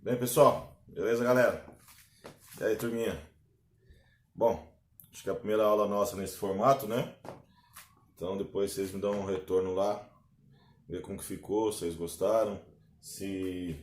Bem, pessoal? Beleza, galera? E aí, turminha? Bom, acho que é a primeira aula nossa nesse formato, né? Então depois vocês me dão um retorno lá, ver como que ficou, se vocês gostaram, se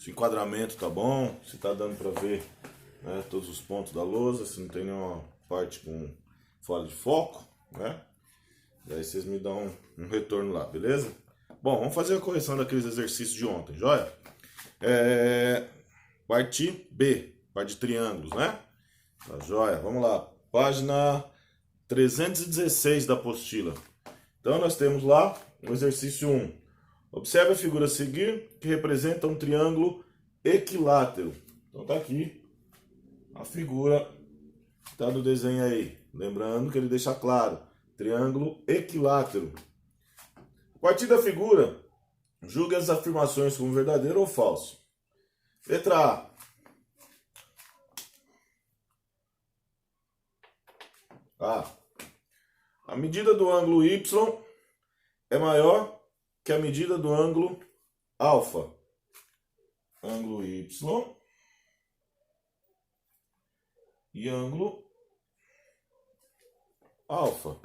o enquadramento tá bom, se tá dando pra ver, né, todos os pontos da lousa, se não tem nenhuma parte com fora de foco, né? E aí vocês me dão um retorno lá, beleza? Bom, vamos fazer a correção daqueles exercícios de ontem, joia? Parte B, parte de triângulos, né? Tá joia? Vamos lá. Página 316 da apostila. Então nós temos lá o exercício 1. Observe a figura a seguir, que representa um triângulo equilátero. Então tá aqui a figura, tá do desenho aí. Lembrando que ele deixa claro, triângulo equilátero. A partir da figura, julgue as afirmações como verdadeiro ou falso. Letra A. A medida do ângulo Y é maior que a medida do ângulo alfa. Ângulo Y e ângulo alfa.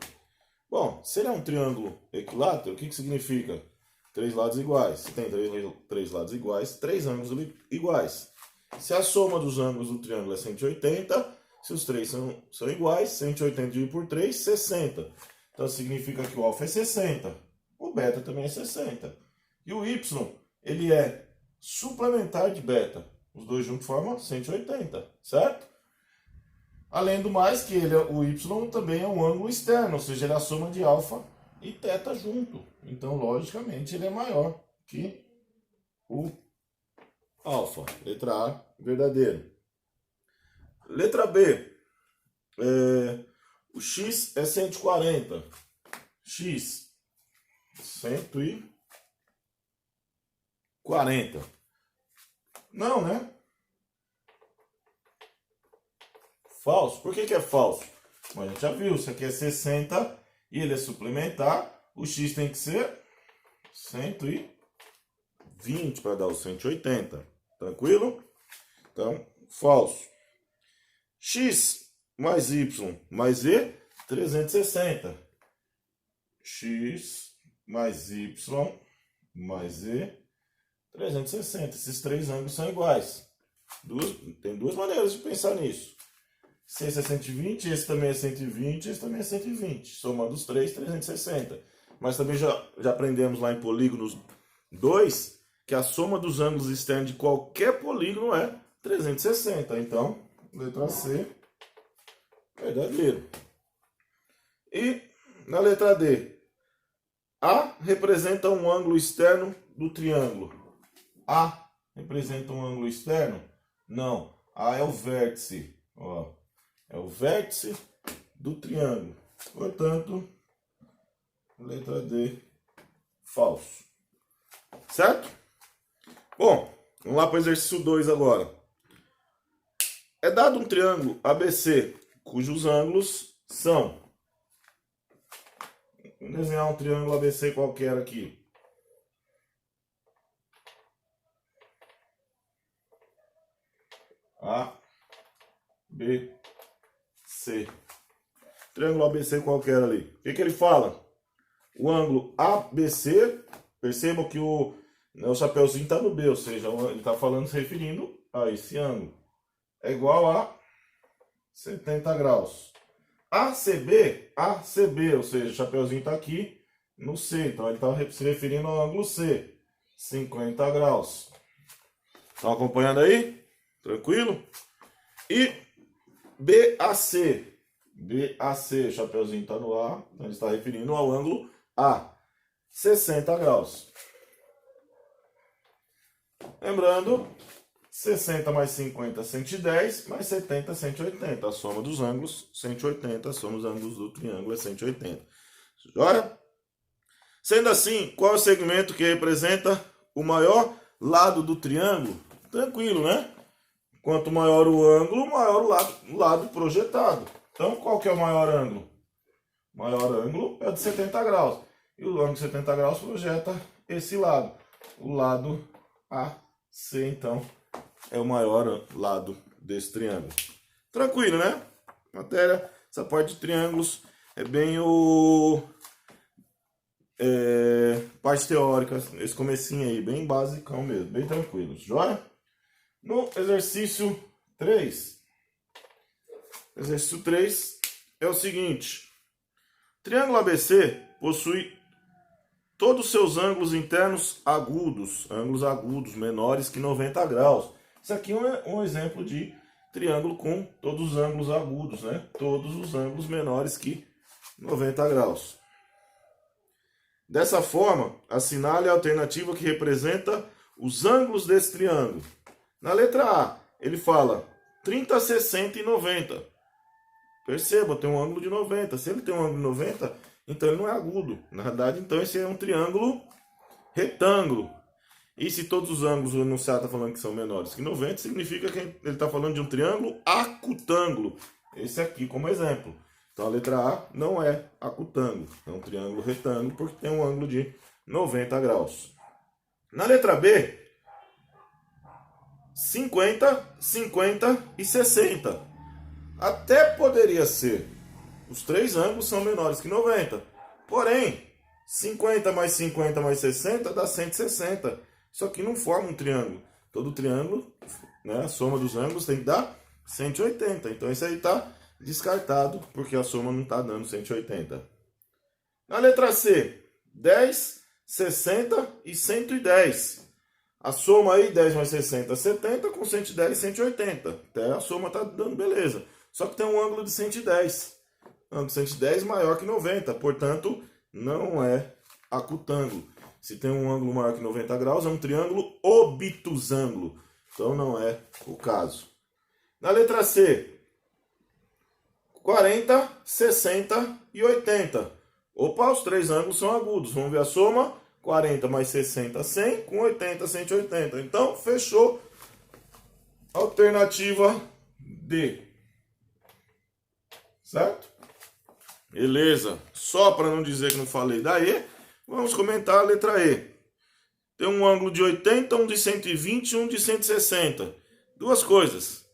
Bom, se ele é um triângulo equilátero, o que significa? Três lados iguais. Se tem três lados iguais, três ângulos iguais. Se a soma dos ângulos do triângulo é 180, se os três são iguais, 180 dividido por 3, 60. Então significa que o alfa é 60. O beta também é 60. E o y, ele é suplementar de beta. Os dois juntos formam 180, certo? Além do mais, que o y também é um ângulo externo, ou seja, ele é a soma de alfa e teta junto. Então, logicamente, ele é maior que o alfa. Letra A, verdadeiro. Letra B. O x é 140. X, 140. Não, né? Falso. Por que é falso? Mas a gente já viu, isso aqui é 60 e ele é suplementar. O x tem que ser 120 para dar o 180. Tranquilo? Então, falso. X mais y mais z, 360. X mais y mais z, 360. Esses três ângulos são iguais. Tem duas maneiras de pensar nisso. Se esse é 120, esse também é 120, esse também é 120. Somando os três, 360. Mas também já aprendemos lá em polígonos 2 que a soma dos ângulos externos de qualquer polígono é 360. Então, letra C, verdadeiro. E na letra D, A representa um ângulo externo do triângulo. A representa um ângulo externo? Não. A é o vértice. Ó, é o vértice do triângulo. Portanto, letra D, falso. Certo? Bom, vamos lá para o exercício 2 agora. É dado um triângulo ABC, cujos ângulos são... Vamos desenhar um triângulo ABC qualquer aqui. A, B, C. Triângulo ABC qualquer ali. O que ele fala? O ângulo ABC, percebam que o chapeuzinho está no B, ou seja, ele está falando, se referindo a esse ângulo. É igual a 70 graus. ACB, ou seja, o chapeuzinho está aqui no C, então ele está se referindo ao ângulo C, 50 graus. Estão acompanhando aí? Tranquilo? E BAC, o chapeuzinho está no A, então ele está referindo ao ângulo A, 60 graus. Lembrando, 60 mais 50, 110, mais 70, 180. A soma dos ângulos, 180. A soma dos ângulos do triângulo é 180. Joia? Sendo assim, qual é o segmento que representa o maior lado do triângulo? Tranquilo, né? Quanto maior o ângulo, maior o lado projetado. Então, qual que é o maior ângulo? O maior ângulo é o de 70 graus. E o ângulo de 70 graus projeta esse lado. O lado AC, então, é o maior lado desse triângulo. Tranquilo, né? Matéria, essa parte de triângulos é bem parte teórica, esse comecinho aí, bem basicão mesmo, bem tranquilo, joia? No exercício 3, exercício 3 é o seguinte: triângulo ABC possui todos os seus ângulos internos agudos, ângulos agudos menores que 90 graus. Isso aqui é um exemplo de triângulo com todos os ângulos agudos, né? Todos os ângulos menores que 90 graus. Dessa forma, assinale a alternativa que representa os ângulos desse triângulo. Na letra A, ele fala 30, 60 e 90. Perceba, tem um ângulo de 90. Se ele tem um ângulo de 90, então ele não é agudo. Na verdade, então esse é um triângulo retângulo. E se todos os ângulos o enunciado está falando que são menores que 90, significa que ele está falando de um triângulo acutângulo. Esse aqui como exemplo. Então a letra A não é acutângulo, é um triângulo retângulo porque tem um ângulo de 90 graus. Na letra B, 50, 50 e 60. Até poderia ser. Os três ângulos são menores que 90. Porém, 50 mais 50 mais 60 dá 160. Isso aqui não forma um triângulo. Todo triângulo, né, a soma dos ângulos tem que dar 180. Então isso aí está descartado, porque a soma não está dando 180. Na letra C, 10, 60 e 110. A soma aí, 10 mais 60, 70, com 110, 180. Até a soma está dando beleza. Só que tem um ângulo de 110. Ângulo de 110 maior que 90, portanto, não é acutângulo. Se tem um ângulo maior que 90 graus, é um triângulo obtusângulo. Então não é o caso. Na letra C, 40, 60 e 80. Opa, os três ângulos são agudos. Vamos ver a soma. 40 mais 60, 100. Com 80, 180. Então, fechou. Alternativa D. Certo? Beleza. Só para não dizer que não falei da E, vamos comentar a letra E. Tem um ângulo de 80, um de 120 e um de 160. Duas coisas.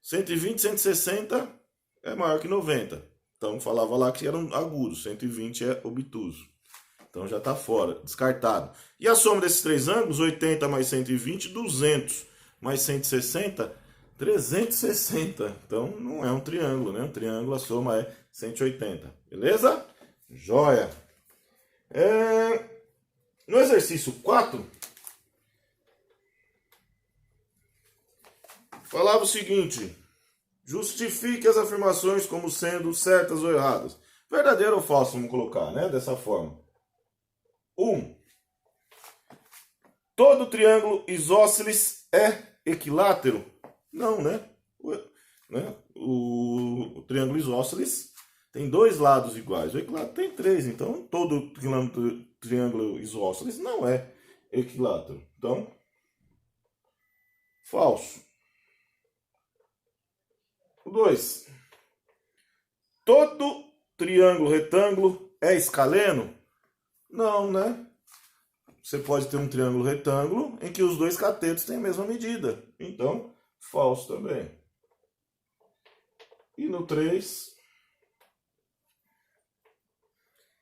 120 e 160 é maior que 90. Então falava lá que eram agudos. 120 é obtuso. Então já está fora, descartado. E a soma desses três ângulos, 80 mais 120, 200 mais 160, 360. Então não é um triângulo, né? Um triângulo, a soma é 180. Beleza? Joia! No exercício 4, falava o seguinte: justifique as afirmações como sendo certas ou erradas. Verdadeiro ou falso, vamos colocar, né? Dessa forma. 1. Todo triângulo isósceles é equilátero? Não, né? O triângulo isósceles tem dois lados iguais. O equilátero tem três, então todo triângulo isósceles não é equilátero. Então, falso. 2. Todo triângulo retângulo é escaleno? Não, né? Você pode ter um triângulo retângulo em que os dois catetos têm a mesma medida. Então, falso também. E no 3.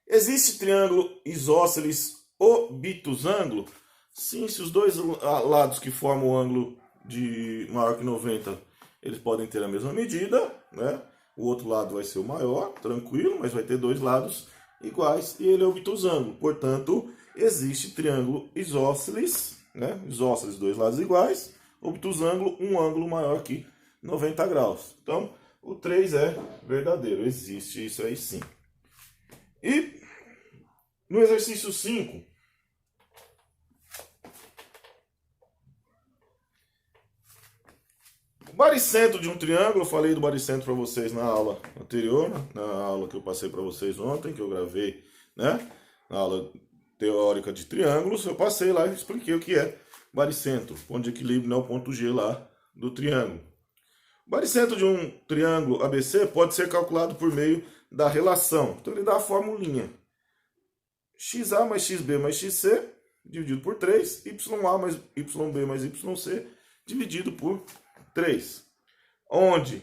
Existe triângulo isósceles obtusângulo? Sim, se os dois lados que formam o ângulo de maior que 90, eles podem ter a mesma medida, né? O outro lado vai ser o maior, tranquilo, mas vai ter dois lados iguais e ele é obtusângulo. Portanto, existe triângulo isósceles, né? Isósceles, dois lados iguais, obtusângulo, um ângulo maior que 90 graus. Então, o 3 é verdadeiro, existe isso aí sim. E no exercício 5, o baricentro de um triângulo, eu falei do baricentro para vocês na aula anterior, na aula que eu passei para vocês ontem, que eu gravei, né? Na aula teórica de triângulos, eu passei lá e expliquei o que é baricentro. Ponto de equilíbrio, não é o ponto G lá do triângulo. O baricentro de um triângulo ABC pode ser calculado por meio da relação. Então ele dá a formulinha. XA mais XB mais XC, dividido por 3, YA mais YB mais YC, dividido por 3. Onde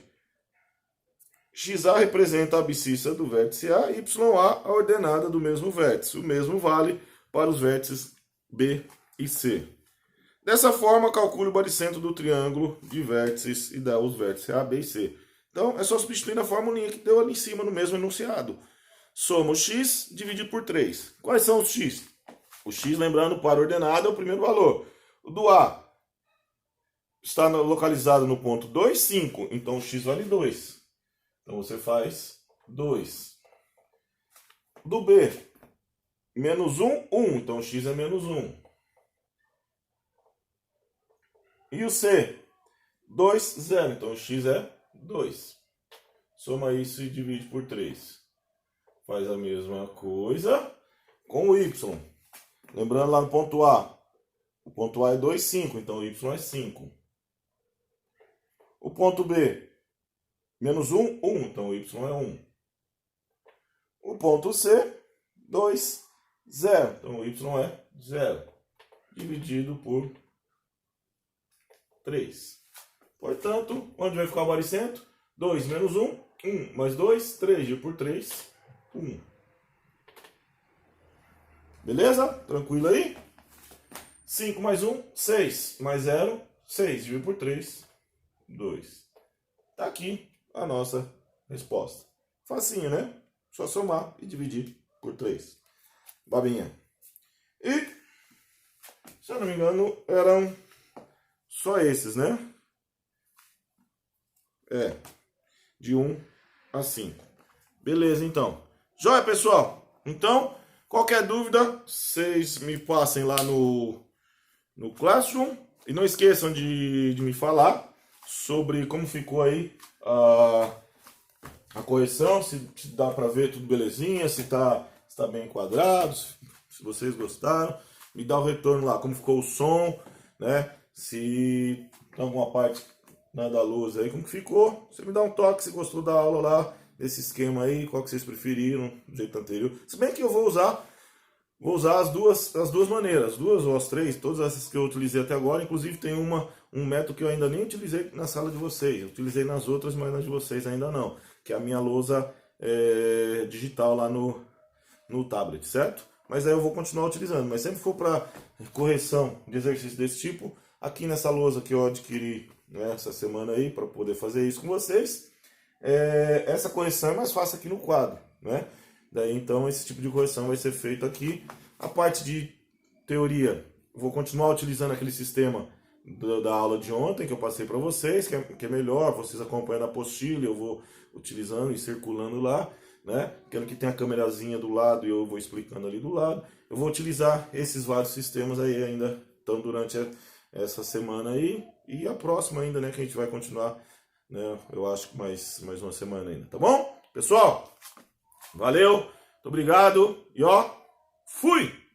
XA representa a abscissa do vértice A e YA a ordenada do mesmo vértice. O mesmo vale para os vértices B e C. Dessa forma, calcule o baricentro do triângulo de vértices e dá os vértices A, B e C. Então, é só substituir na formulinha que deu ali em cima no mesmo enunciado. Soma o x dividido por 3. Quais são os x? O x, lembrando, para ordenada é o primeiro valor. O do A está localizado no ponto 2, 5. Então, o x vale 2. Então, você faz 2. Do B, menos 1, 1. Então, o x é menos 1. E o C, 2, 0. Então, o x é 2. Soma isso e divide por 3. Faz a mesma coisa com o y. Lembrando lá no ponto A. O ponto A é 2, 5. Então, o y é 5. O ponto B, menos 1, 1. Então, o y é 1. O ponto C, 2, 0. Então, o y é 0. Dividido por 3. Portanto, onde vai ficar o baricentro? 2 menos 1, 1. Mais 2, 3. Dividido por 3, 1. Beleza? Tranquilo aí? 5 mais 1, 6. Mais 0, 6. Dividido por 3, 2. Tá aqui a nossa resposta. Facinho, né? Só somar e dividir por 3. Babinha. E, se eu não me engano, eram só esses, né? É. De 1 a 5. Beleza, então. Joia, pessoal? Então, qualquer dúvida, vocês me passem lá no Classroom. E não esqueçam de me falar sobre como ficou aí a correção, se dá para ver tudo belezinha, se tá bem enquadrado, se vocês gostaram. Me dá o retorno lá, como ficou o som, né? Se tem alguma parte, né, da luz aí, como que ficou. Você me dá um toque se gostou da aula lá, desse esquema aí, qual que vocês preferiram, do jeito anterior. Se bem que eu vou usar as duas maneiras, duas ou as três, todas essas que eu utilizei até agora. Inclusive tem um método que eu ainda nem utilizei na sala de vocês. Eu utilizei nas outras, mas nas de vocês ainda não. Que é a minha lousa digital lá no tablet, certo? Mas aí eu vou continuar utilizando. Mas sempre for para correção de exercício desse tipo, aqui nessa lousa que eu adquiri, né, essa semana aí, para poder fazer isso com vocês, essa correção é mais fácil aqui no quadro, né? Daí então esse tipo de correção vai ser feito aqui. A parte de teoria, vou continuar utilizando aquele sistema da aula de ontem que eu passei para vocês, que é melhor, vocês acompanhando a apostila, eu vou utilizando e circulando lá, né? Aquele que tem a câmerazinha do lado e eu vou explicando ali do lado. Eu vou utilizar esses vários sistemas aí ainda, então durante essa semana aí e a próxima ainda, né, que a gente vai continuar, né? Eu acho que mais uma semana ainda, tá bom? Pessoal, valeu, muito obrigado e ó, fui!